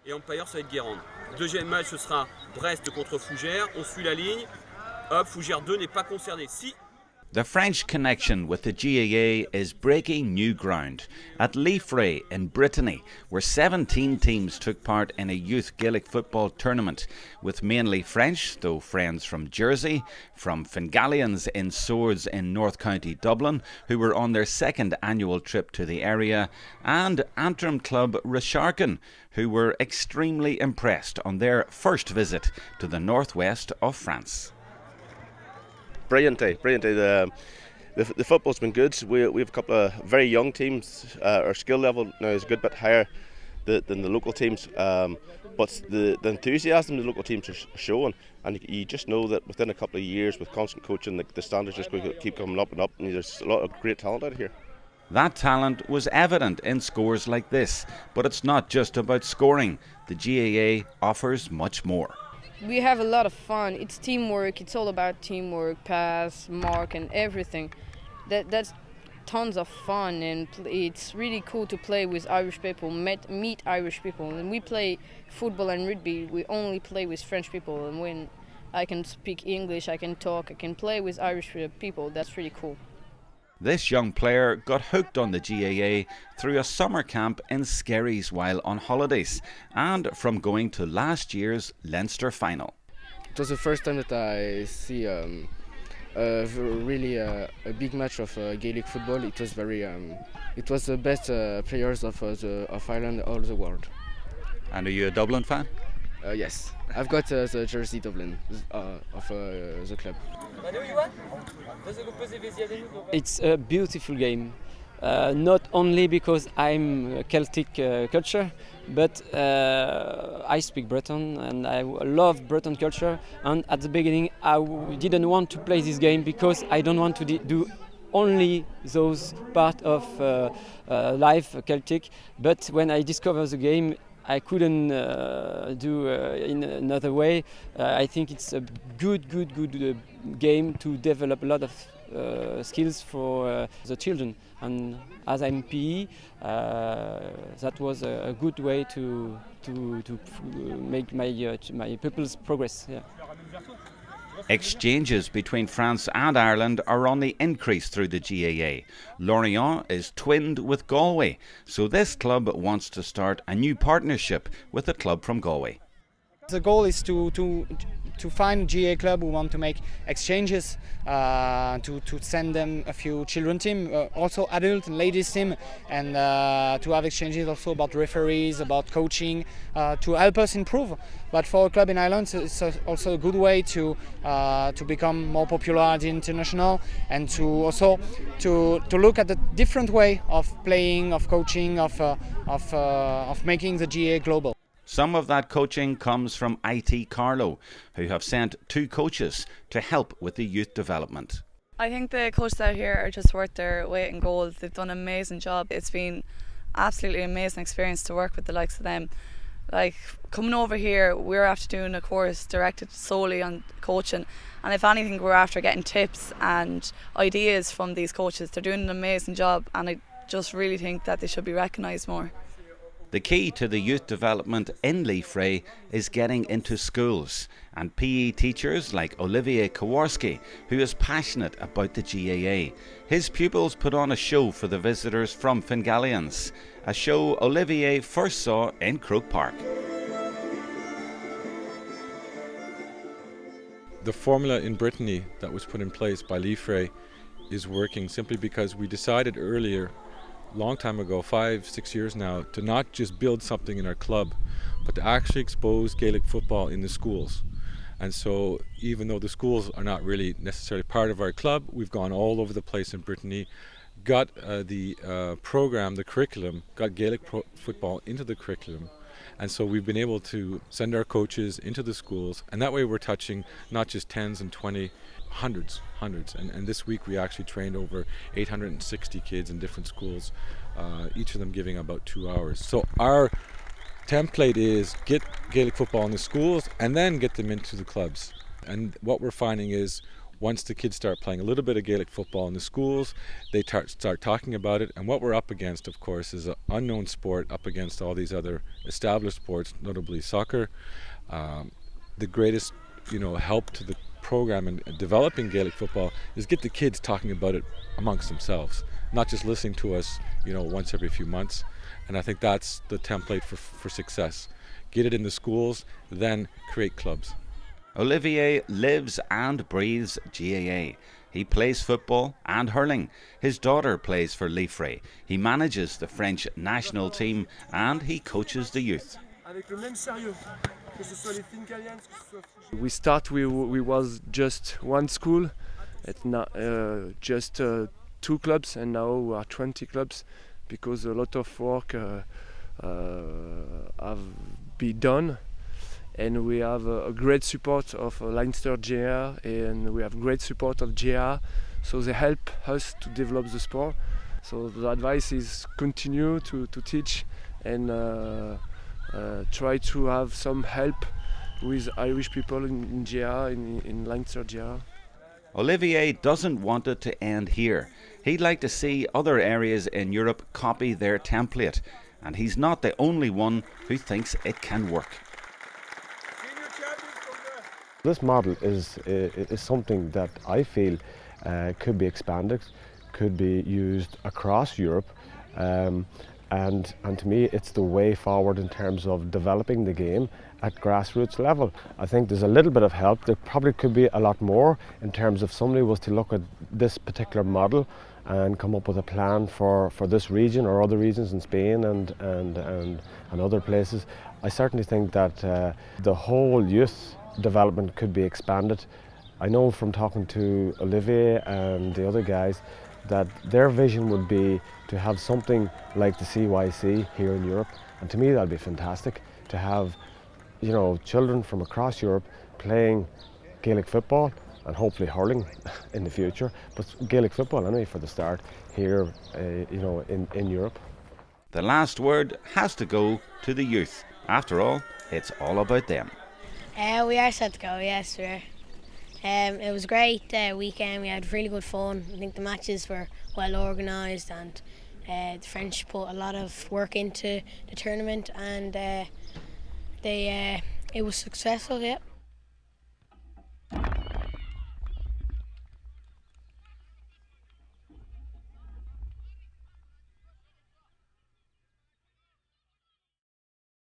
Et umpire, ça va être Guérande. Deuxième match, ce sera Brest contre Fougeres. On suit la ligne. Hop, Fougeres 2 n'est pas concerné. Si. The French connection with the GAA is breaking new ground. At Liffre in Brittany, where 17 teams took part in a youth Gaelic football tournament, with mainly French, though friends from Jersey, from Fingallians in Swords in North County Dublin, who were on their second annual trip to the area, and Antrim club Rasharkin, who were extremely impressed on their first visit to the northwest of France. Brilliant day. The football's been good. We have a couple of very young teams. Our skill level now is a good bit higher than the local teams, but the enthusiasm the local teams are showing, and you just know that within a couple of years with constant coaching, the standards just going to keep coming up and up, and there's a lot of great talent out here. That talent was evident in scores like this, but it's not just about scoring. The GAA offers much more. We have a lot of fun. It's teamwork. It's all about teamwork, pass, mark, and everything. That's tons of fun, and it's really cool to play with Irish people, meet Irish people. And we play football and rugby. We only play with French people, and when I can speak English, I can talk, I can play with Irish people. That's really cool. This young player got hooked on the GAA through a summer camp in Skerries while on holidays, and from going to last year's Leinster final. It was the first time that I see really a big match of Gaelic football. It was it was the best players of Ireland all the world. And are you a Dublin fan? Yes, I've got the jersey Dublin of the club. It's a beautiful game, not only because I'm Celtic culture, but I speak Breton and I love Breton culture. And at the beginning, I didn't want to play this game because I don't want to do only those part of life Celtic. But when I discovered the game, I couldn't do in another way. I think it's a good game to develop a lot of skills for the children. And as I'm PE, that was a good way to make my pupils progress. Yeah. Exchanges between France and Ireland are on the increase through the GAA. Lorient is twinned with Galway, so this club wants to start a new partnership with a club from Galway. The goal is to find a GAA club who want to make exchanges, to send them a few children team, also adult and ladies team, and to have exchanges also about referees, about coaching, to help us improve. But for a club in Ireland, it's also a good way to become more popular at the international, and to also to look at the different way of playing, of coaching, of making the GAA global. Some of that coaching comes from IT Carlow, who have sent 2 coaches to help with the youth development. I think the coaches out here are just worth their weight in gold. They've done an amazing job. It's been absolutely amazing experience to work with the likes of them. Like, coming over here, we're after doing a course directed solely on coaching, and if anything, we're after getting tips and ideas from these coaches. They're doing an amazing job, and I just really think that they should be recognised more. The key to the youth development in Liffre is getting into schools, and PE teachers like Olivier Kowarski, who is passionate about the GAA. His pupils put on a show for the visitors from Fingallians, a show Olivier first saw in Croke Park. The formula in Brittany that was put in place by Liffre is working simply because we decided earlier, long time ago, 5-6 years now, to not just build something in our club, but to actually expose Gaelic football in the schools. And so even though the schools are not really necessarily part of our club, we've gone all over the place in Brittany, got the program, the curriculum, got Gaelic football into the curriculum. And so we've been able to send our coaches into the schools, and that way we're touching not just 10s and 20, hundreds. And this week we actually trained over 860 kids in different schools, each of them giving about 2 hours. So our template is get Gaelic football in the schools and then get them into the clubs. And what we're finding is once the kids start playing a little bit of Gaelic football in the schools, they start talking about it. And what we're up against, of course, is an unknown sport up against all these other established sports, notably soccer. The greatest, help to the program in developing Gaelic football is get the kids talking about it amongst themselves, not just listening to us, once every few months. And I think that's the template for success. Get it in the schools, then create clubs. Olivier lives and breathes GAA. He plays football and hurling. His daughter plays for Liffre. He manages the French national team and he coaches the youth. We start, we was just one school, it's not just 2 clubs, and now we are 20 clubs because a lot of work have been done, and we have a great support of Leinster GAA, and we have great support of GAA, so they help us to develop the sport. So the advice is continue to teach and try to have some help with Irish people in GAA, in Leinster GAA. Olivier doesn't want it to end here. He'd like to see other areas in Europe copy their template, and he's not the only one who thinks it can work. This model is something that I feel could be expanded, could be used across Europe, and to me it's the way forward in terms of developing the game at grassroots level. I think there's a little bit of help. There probably could be a lot more in terms of somebody was to look at this particular model and come up with a plan for this region or other regions in Spain and other places. I certainly think that the whole youth development could be expanded. I know from talking to Olivier and the other guys that their vision would be to have something like the CYC here in Europe, and to me that'd be fantastic to have children from across Europe playing Gaelic football and hopefully hurling in the future, but Gaelic football anyway for the start here in Europe. The last word has to go to the youth. After all, it's all about them. We are set to go, yes, we are. It was a great weekend. We had really good fun. I think the matches were well organised, and the French put a lot of work into the tournament, and it was successful, yeah.